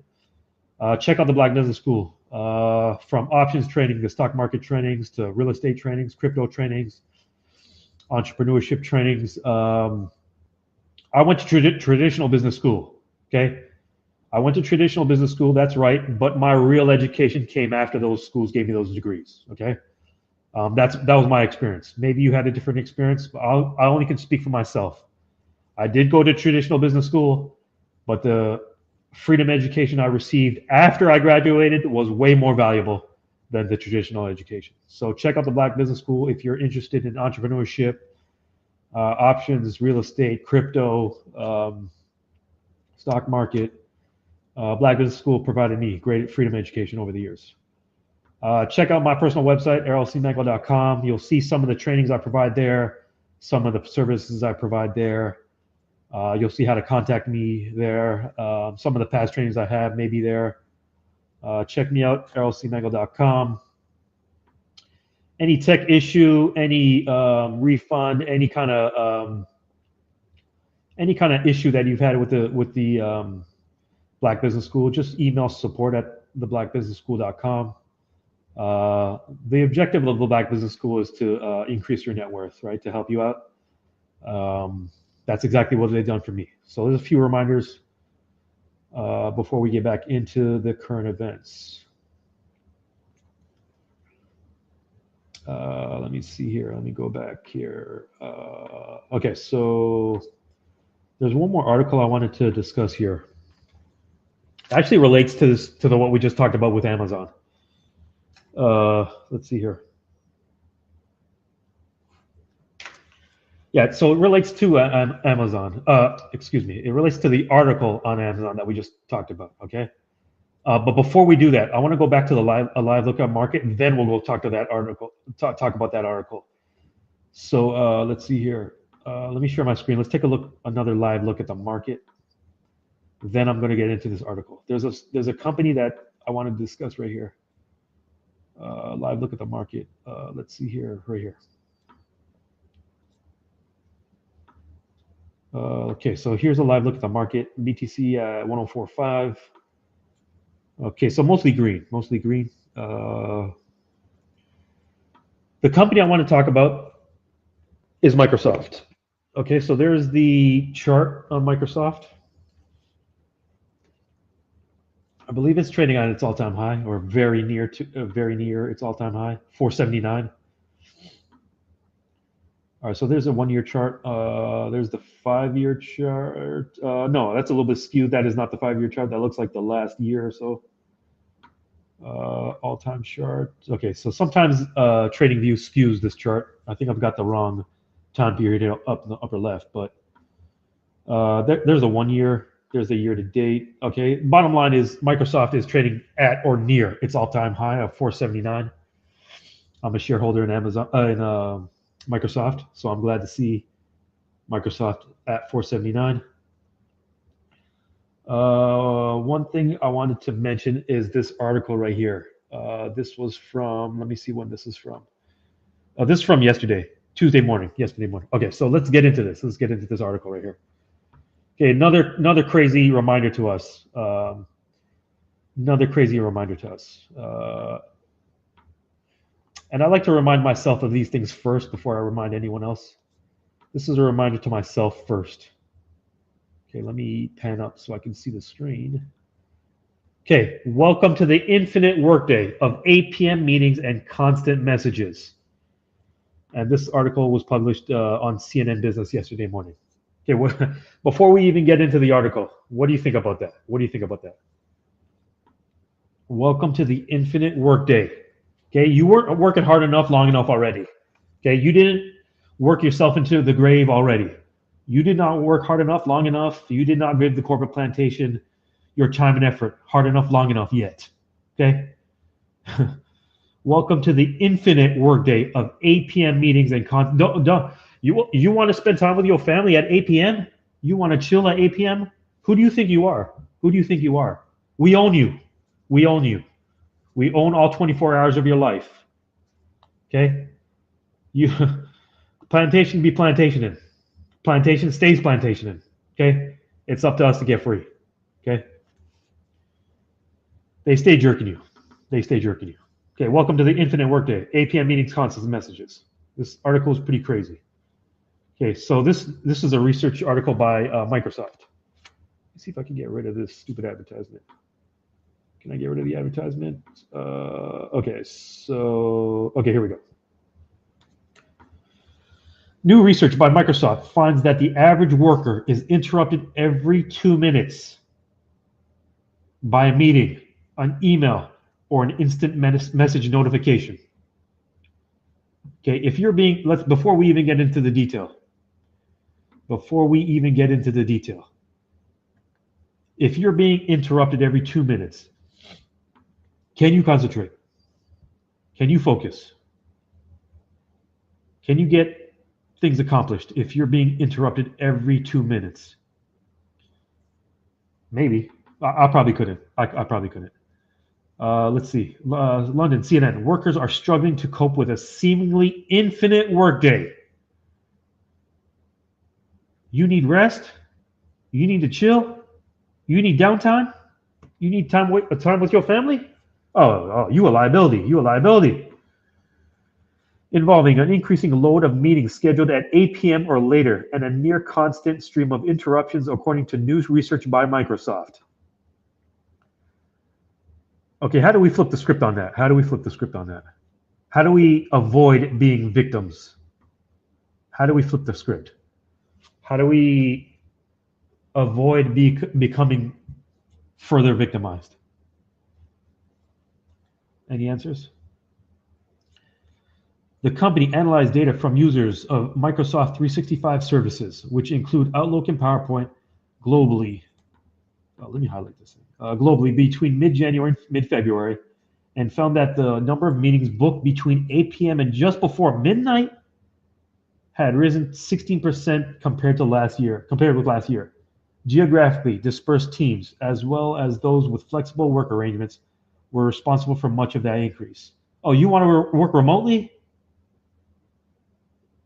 Check out the Black Business School. From options trading to stock market trainings to real estate trainings, crypto trainings, entrepreneurship trainings. I went to traditional business school. Okay, I went to traditional business school. That's right, but my real education came after those schools gave me those degrees. Okay. That was my experience. Maybe you had a different experience, but I only can speak for myself. I did go to traditional business school, but the freedom education I received after I graduated was way more valuable than the traditional education. So check out the Black Business School if you're interested in entrepreneurship, options, real estate, crypto, stock market. Black Business School provided me great freedom education over the years. Check out my personal website, errolcmango.com. You'll see some of the trainings I provide there, some of the services I provide there. You'll see how to contact me there. Some of the past trainings I have may be there. Check me out, errolcmango.com. Any tech issue, any refund, any kind of issue that you've had with the Black Business School, just email support@theblackbusinessschool.com. The objective of the Black Business School is to increase your net worth, right? To help you out. That's exactly what they've done for me. So there's a few reminders before we get back into the current events. Let me see here. Let me go back here. Okay, so there's one more article I wanted to discuss here. It actually relates to what we just talked about with Amazon. Let's see here. Yeah, so it relates to Amazon. Excuse me. It relates to the article on Amazon that we just talked about. Okay. But before we do that, I want to go back to the live lookup market, and then we'll go talk to that article. Talk about that article. So let's see here. Let me share my screen. Let's take another live look at the market. Then I'm going to get into this article. There's a company that I want to discuss right here. Live look at the market. Let's see here, right here. Okay, so here's a live look at the market. BTC 1045. Okay, so mostly green. The company I want to talk about is Microsoft. Okay, so there's the chart on Microsoft. I believe it's trading on its all-time high, or very near its all-time high, 479. All right, so there's a one-year chart. There's the 5-year chart. No, that's a little bit skewed. That is not the 5-year chart. That looks like the last year or so. All-time chart. Okay, so sometimes TradingView skews this chart. I think I've got the wrong time period up in the upper left, but there's a 1 year, there's a year to date. Okay, bottom line is Microsoft is trading at or near its all-time high of 479. I'm a shareholder in Amazon in Microsoft, so I'm glad to see Microsoft at 479. One thing I wanted to mention is this article right here. This was from, let me see when this is from. This is from yesterday morning. Okay, so let's get into this. Let's get into this article right here. Okay, another crazy reminder to us. Another crazy reminder to us. And I like to remind myself of these things first before I remind anyone else. This is a reminder to myself first. Okay, let me pan up so I can see the screen. Okay, welcome to the infinite workday of 8 p.m. meetings and constant messages. And this article was published on CNN Business yesterday morning. Okay, before we even get into the article, what do you think about that? What do you think about that? Welcome to the infinite workday. Okay, you weren't working hard enough, long enough already. Okay, you didn't work yourself into the grave already. You did not work hard enough, long enough. You did not give the corporate plantation your time and effort hard enough, long enough yet. Okay? Welcome to the infinite workday of 8 p.m. meetings and you want to spend time with your family at 8 p.m.? You want to chill at 8 p.m.? Who do you think you are? Who do you think you are? We own you. We own you. We own all 24 hours of your life. Okay? You plantation be plantation in. Plantation stays plantation in. Okay? It's up to us to get free. Okay? They stay jerking you. They stay jerking you. Okay, welcome to the infinite workday. 8 p.m. meetings, constant messages. This article is pretty crazy. Okay, so this is a research article by Microsoft. Let's see if I can get rid of this stupid advertisement. Can I get rid of the advertisement? Okay, here we go. New research by Microsoft finds that the average worker is interrupted every 2 minutes by a meeting, an email, or an instant message notification. Okay, if you're being, before we even get into the detail, if you're being interrupted every 2 minutes, can you concentrate? Can you focus? Can you get things accomplished if you're being interrupted every 2 minutes? Maybe. I probably couldn't. I probably couldn't. Let's see. London, CNN. Workers are struggling to cope with a seemingly infinite workday. You need rest? You need to chill? You need downtime? You need time with your family? Oh, you a liability. You a liability. Involving an increasing load of meetings scheduled at 8 p.m. or later and a near constant stream of interruptions, according to news research by Microsoft. Okay, how do we flip the script on that? How do we avoid being victims? How do we flip the script? How do we avoid becoming further victimized? Any answers? The company analyzed data from users of Microsoft 365 services, which include Outlook and PowerPoint globally. Let me highlight this thing. Globally between mid-January and mid-February, and found that the number of meetings booked between 8 p.m. and just before midnight had risen 16% compared with last year. Geographically dispersed teams, as well as those with flexible work arrangements, were responsible for much of that increase. Oh, you want to work remotely?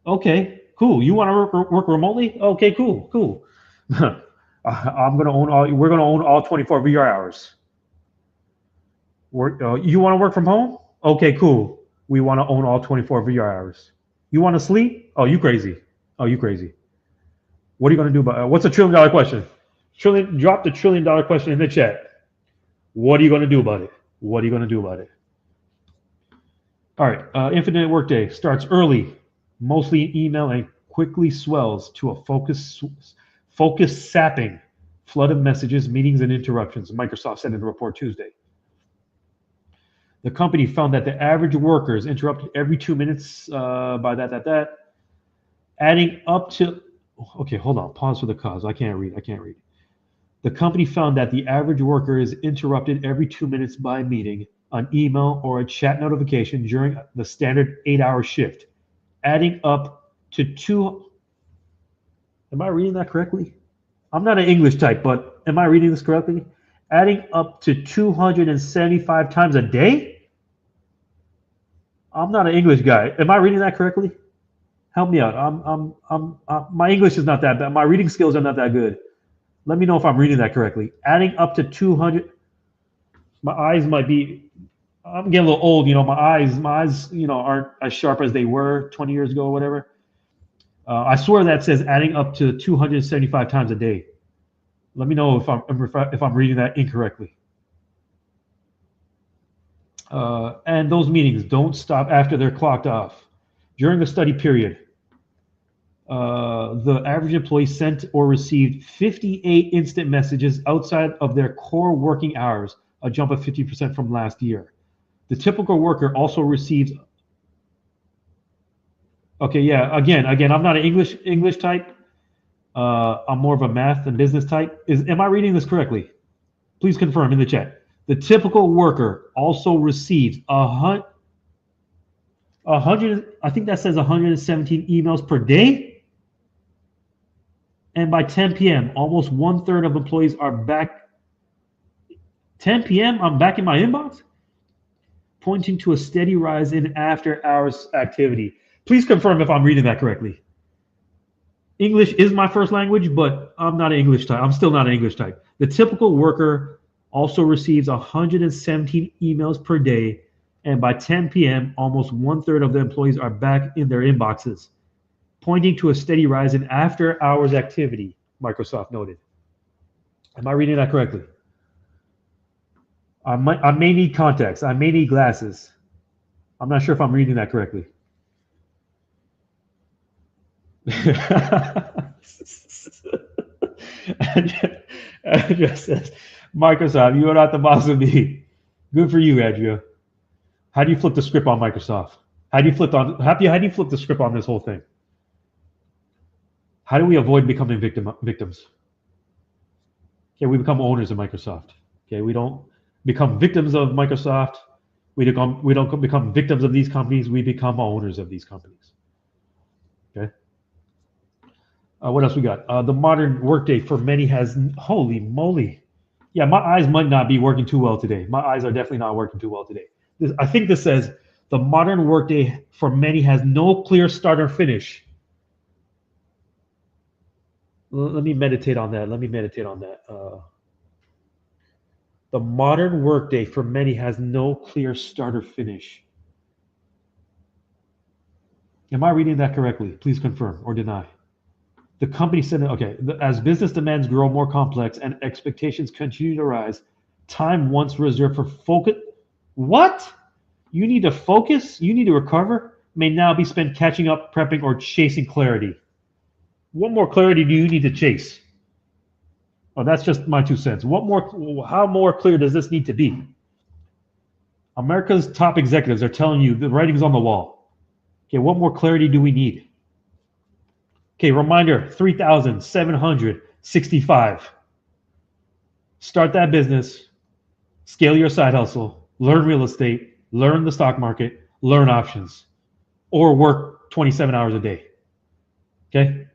Okay, cool. You want to work remotely? Okay, cool. we're gonna own all 24 VR hours. You want to work from home? Okay, cool. We want to own all 24 VR hours. You want to sleep? Oh, you crazy. What are you gonna do about it? What's a $1 trillion question? Drop the $1 trillion question in the chat. What are you gonna do about it? All right, infinite workday starts early, mostly email, and quickly swells to a focus sapping flood of messages, meetings, and interruptions, Microsoft said in a report Tuesday. The company found that the average worker is interrupted every 2 minutes by that. Adding up to, okay, hold on, pause for the cause. I can't read. I can't read. The company found that the average worker is interrupted every 2 minutes by a meeting, an email, or a chat notification during the standard 8 hour shift, adding up to two. Am I reading that correctly? I'm not an English type, but am I reading this correctly? Adding up to 275 times a day? I'm not an English guy. Am I reading that correctly? Help me out. My English is not that bad. My reading skills are not that good. Let me know if I'm reading that correctly. Adding up to 200. My eyes might be. I'm getting a little old. My eyes, aren't as sharp as they were 20 years ago or whatever. I swear that says adding up to 275 times a day. Let me know if I'm reading that incorrectly. And those meetings don't stop after they're clocked off. During the study period, the average employee sent or received 58 instant messages outside of their core working hours, a jump of 50% from last year. The typical worker also receives. Okay, yeah. Again, I'm not an English type. I'm more of a math and business type. Am I reading this correctly? Please confirm in the chat. The typical worker also receives a hundred. I think that says 117 emails per day. And by 10 p.m., almost 1/3 of employees are back. 10 p.m., I'm back in my inbox, pointing to a steady rise in after-hours activity. Please confirm if I'm reading that correctly. English is my first language, but I'm not an English type. I'm still not an English type. The typical worker also receives 117 emails per day, and by 10 p.m., almost 1/3 of the employees are back in their inboxes, pointing to a steady rise in after-hours activity, Microsoft noted. Am I reading that correctly? I may need context. I may need glasses. I'm not sure if I'm reading that correctly. Andrea says, Microsoft, you are not the boss of me. Good for you, Andrea. How do you flip the script on Microsoft? How do you flip the script on this whole thing? How do we avoid becoming victims? Okay, we become owners of Microsoft. Okay, we don't become victims of Microsoft. We don't become victims of these companies. We become owners of these companies. Okay. What else we got? The modern workday for many has, holy moly. Yeah, my eyes might not be working too well today. My eyes are definitely not working too well today. I think this says the modern workday for many has no clear start or finish. Let me meditate on that. The modern workday for many has no clear start or finish. Am I reading that correctly? Please confirm or deny. The company said, okay, as business demands grow more complex and expectations continue to rise, time once reserved for focus. What? You need to focus? You need to recover? May now be spent catching up, prepping, or chasing clarity. What more clarity do you need to chase? Oh, that's just my 2 cents. How more clear does this need to be? America's top executives are telling you the writing's on the wall. Okay, what more clarity do we need? Okay, reminder 3,765. Start that business, scale your side hustle, learn real estate, learn the stock market, learn options, or work 27 hours a day. Okay?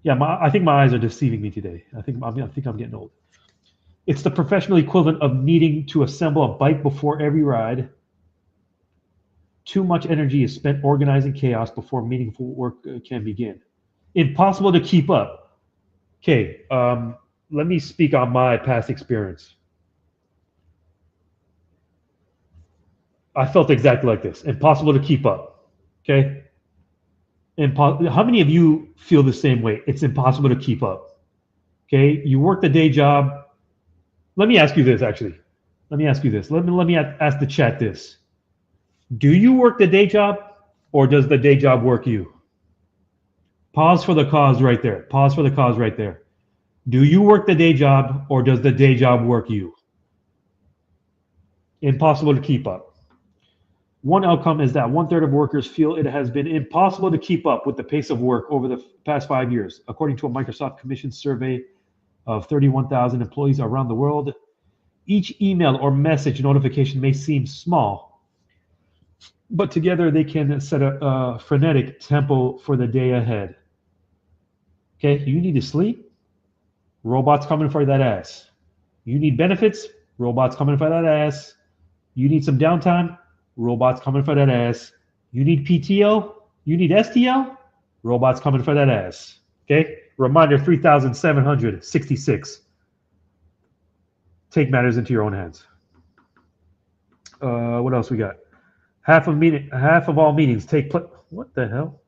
Yeah, I think my eyes are deceiving me today. I think I'm getting old. It's the professional equivalent of needing to assemble a bike before every ride. Too much energy is spent organizing chaos before meaningful work can begin. Impossible to keep up. Okay, let me speak on my past experience. I felt exactly like this. Impossible to keep up. Okay? How many of you feel the same way? It's impossible to keep up. Okay? You work the day job. Let me ask you this, actually. Let me ask the chat this. Do you work the day job or does the day job work you? Pause for the cause right there. Do you work the day job or does the day job work you? Impossible to keep up. One outcome is that one third of workers feel it has been impossible to keep up with the pace of work over the past 5 years, according to a Microsoft Commission survey of 31,000 employees around the world. Each email or message notification may seem small, but together they can set a frenetic tempo for the day ahead. Okay, you need to sleep? Robots coming for that ass. You need benefits? Robots coming for that ass. You need some downtime? Robots coming for that ass. You need PTO? You need STL? Robots coming for that ass. Okay? Reminder 3,766. Take matters into your own hands. What else we got? Half of all meetings take place. What the hell?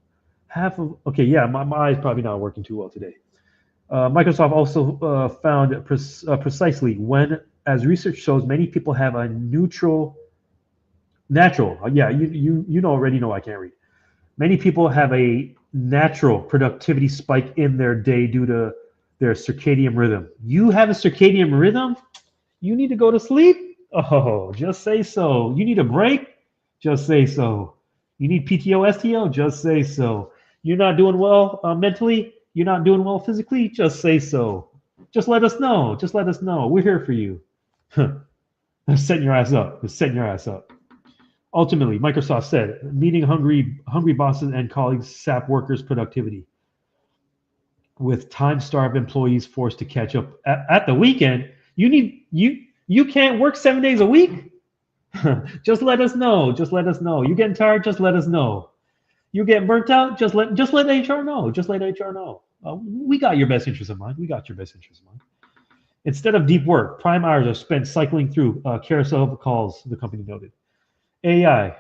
Okay, yeah, my eye's probably not working too well today. Microsoft also found precisely when, as research shows, many people have a natural. Yeah, you already know I can't read. Many people have a natural productivity spike in their day due to their circadian rhythm. You have a circadian rhythm? You need to go to sleep? Oh, just say so. You need a break? Just say so. You need PTO, STO? Just say so. You're not doing well mentally? You're not doing well physically? Just say so. Just let us know. Just let us know. We're here for you. Setting your ass up. Just setting your ass up. Ultimately, Microsoft said, meeting hungry bosses and colleagues sap workers' productivity, with time-starved employees forced to catch up at the weekend. You can't work 7 days a week? Just let us know. Just let us know. You getting tired? Just let us know. You getting burnt out? Just let HR know. Just let HR know. We got your best interest in mind. We got your best interest in mind. Instead of deep work, prime hours are spent cycling through carousel of calls, the company noted. AI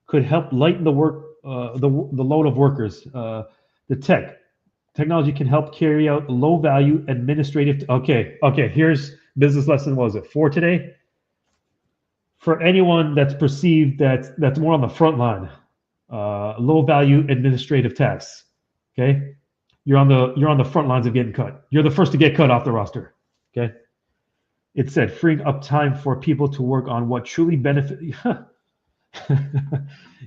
could help lighten the load of workers. The technology can help carry out low-value administrative. Okay. Here's business lesson. What was it, 4 today? For anyone that's perceived that's more on the front line, low-value administrative tasks. Okay, you're on the front lines of getting cut. You're the first to get cut off the roster. Okay, it said freeing up time for people to work on what truly benefit.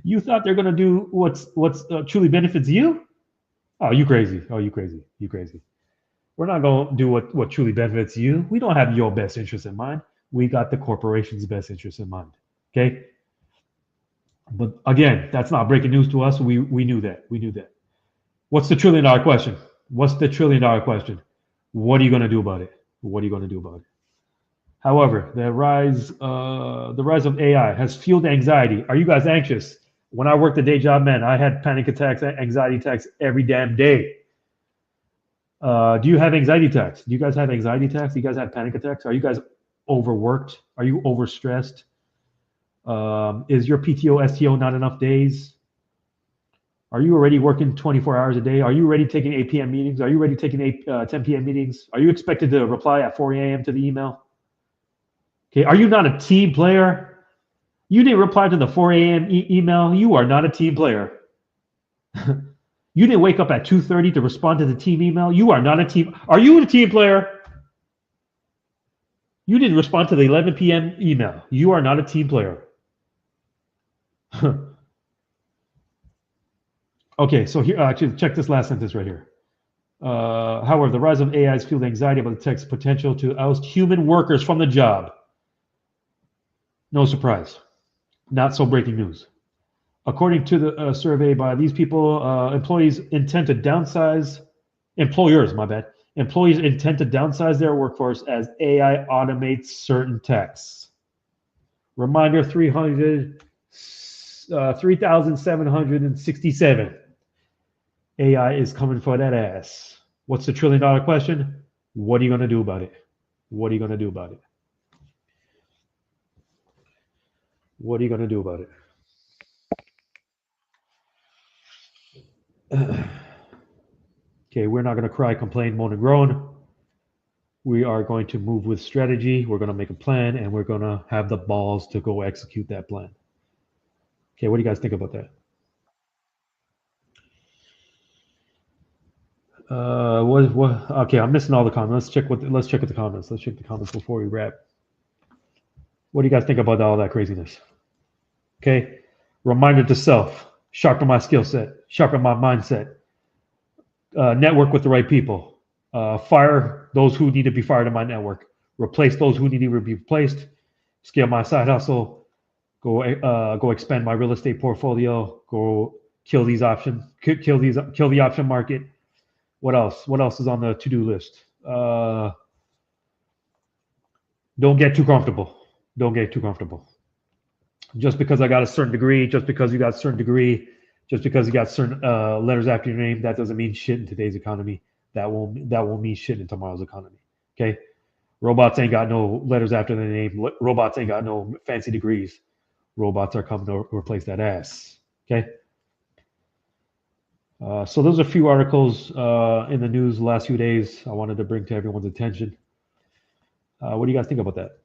You thought they're gonna do what's truly benefits you? Oh, you crazy. You crazy. We're not gonna do what truly benefits you. We don't have your best interest in mind. We got the corporation's best interest in mind. Okay. But again, that's not breaking news to us. We knew that. What's the $1 trillion question? What's the $1 trillion question? What are you gonna do about it? However, the rise of AI has fueled anxiety. Are you guys anxious? When I worked a day job, man, I had panic attacks, anxiety attacks every damn day. Do you have anxiety attacks? Do you guys have anxiety attacks? Do you guys have panic attacks? Are you guys overworked? Are you overstressed? Is your PTO, STO not enough days? Are you already working 24 hours a day? Are you already taking 8 p.m. meetings? Are you already taking 10 p.m. meetings? Are you expected to reply at 4 a.m. to the email? Okay, are you not a team player? You didn't reply to the 4 a.m. email. You are not a team player. You didn't wake up at 2:30 to respond to the team email. You are not a team. Are you a team player? You didn't respond to the 11 p.m. email. You are not a team player. Okay, so here, actually, check this last sentence right here. However, the rise of AI has fueled anxiety about the tech's potential to oust human workers from the job. No surprise. Not so breaking news. According to the survey by these people, employers intend to downsize their workforce as AI automates certain tasks. Reminder 3,767. AI is coming for that ass. What's the $1 trillion question? What are you going to do about it? What are you going to do about it? What are you going to do about it? Okay, we're not going to cry, complain, moan, and groan. We are going to move with strategy. We're going to make a plan, and we're going to have the balls to go execute that plan. Okay, what do you guys think about that? Okay, I'm missing all the comments. Let's check with the comments. Let's check the comments before we wrap. What do you guys think about all that craziness? Okay, Reminder to self: sharpen my skill set, sharpen my mindset, network with the right people, fire those who need to be fired in my network, replace those who need to be replaced, scale my side hustle, go expand my real estate portfolio, go kill these options, kill the option market. What else? What else is on the to-do list? Don't get too comfortable. Don't get too comfortable. Just because I got a certain degree, just because you got a certain degree, just because you got certain letters after your name, that doesn't mean shit in today's economy. That won't mean shit in tomorrow's economy. Okay, robots ain't got no letters after their name. Robots ain't got no fancy degrees. Robots are coming to replace that ass. Okay. So those are a few articles in the news the last few days I wanted to bring to everyone's attention. What do you guys think about that?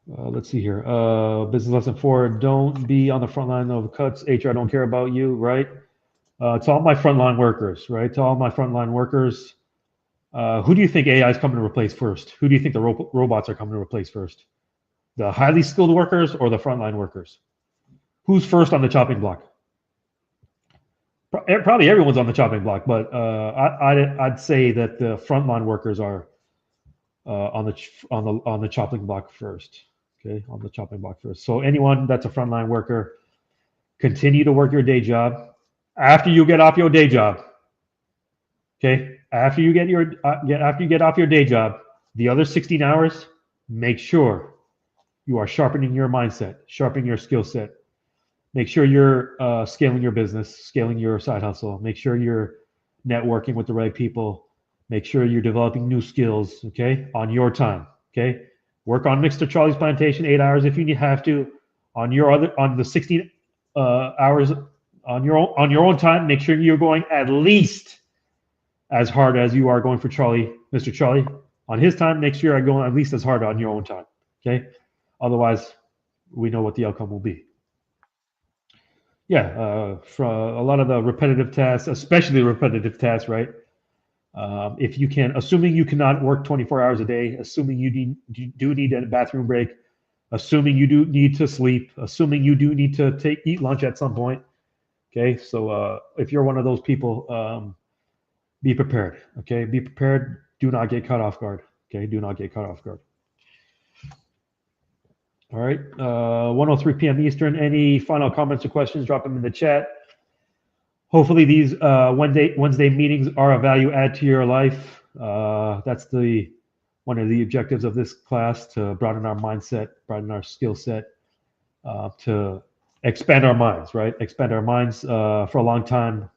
Let's see here. Business lesson 4: don't be on the front line of cuts. HR don't care about you, right? To all my frontline workers, right? To all my frontline workers, who do you think AI is coming to replace first? Who do you think the robots are coming to replace first? The highly skilled workers or the frontline workers? Who's first on the chopping block? Probably everyone's on the chopping block, but I'd say that the frontline workers are on the chopping block first. Okay, on the chopping block first. So anyone that's a frontline worker, continue to work your day job. After you get off your day job, okay, after you get off your day job, the other 16 hours, make sure you are sharpening your mindset, sharpening your skill set. Make sure you're scaling your business, scaling your side hustle. Make sure you're networking with the right people. Make sure you're developing new skills, okay, on your time, okay? Work on Mr. Charlie's Plantation 8 hours if you have to. On the 16 hours on your own time, make sure you're going at least as hard as you are going for Mr. Charlie. On his time, make sure you're going at least as hard on your own time, okay? Otherwise, we know what the outcome will be. Yeah, for a lot of the repetitive tasks, especially repetitive tasks, right? If you can, assuming you cannot work 24 hours a day, assuming you do need a bathroom break, assuming you do need to sleep, assuming you do need to eat lunch at some point. Okay, so if you're one of those people, be prepared. Okay, be prepared. Do not get caught off guard. Okay, do not get caught off guard. All right, 1:03 p.m. Eastern. Any final comments or questions? Drop them in the chat. Hopefully these Wednesday meetings are a value add to your life. That's one of the objectives of this class, to broaden our mindset, broaden our skill set, to expand our minds, right? Expand our minds. For a long time,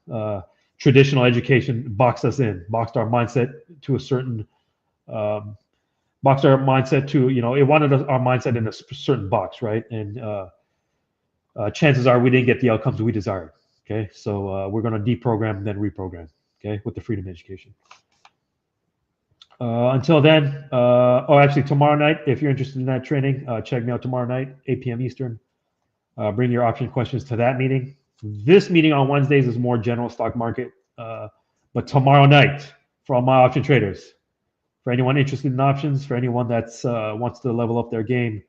traditional education boxed us in, boxed our mindset to a certain, boxed our mindset to, it wanted our mindset in a certain box, right? And chances are we didn't get the outcomes we desired. Okay, so we're going to deprogram and then reprogram, okay, with the freedom education. Until then, actually tomorrow night, if you're interested in that training, check me out tomorrow night, 8 p.m. Eastern. Bring your option questions to that meeting. This meeting on Wednesdays is more general stock market, but tomorrow night, for all my option traders, for anyone interested in options, for anyone that's wants to level up their game,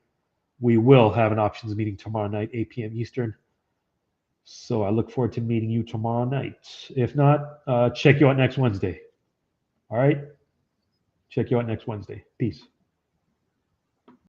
we will have an options meeting tomorrow night, 8 p.m. Eastern. So I look forward to meeting you tomorrow night. If not, check you out next Wednesday. All right? Check you out next Wednesday. Peace.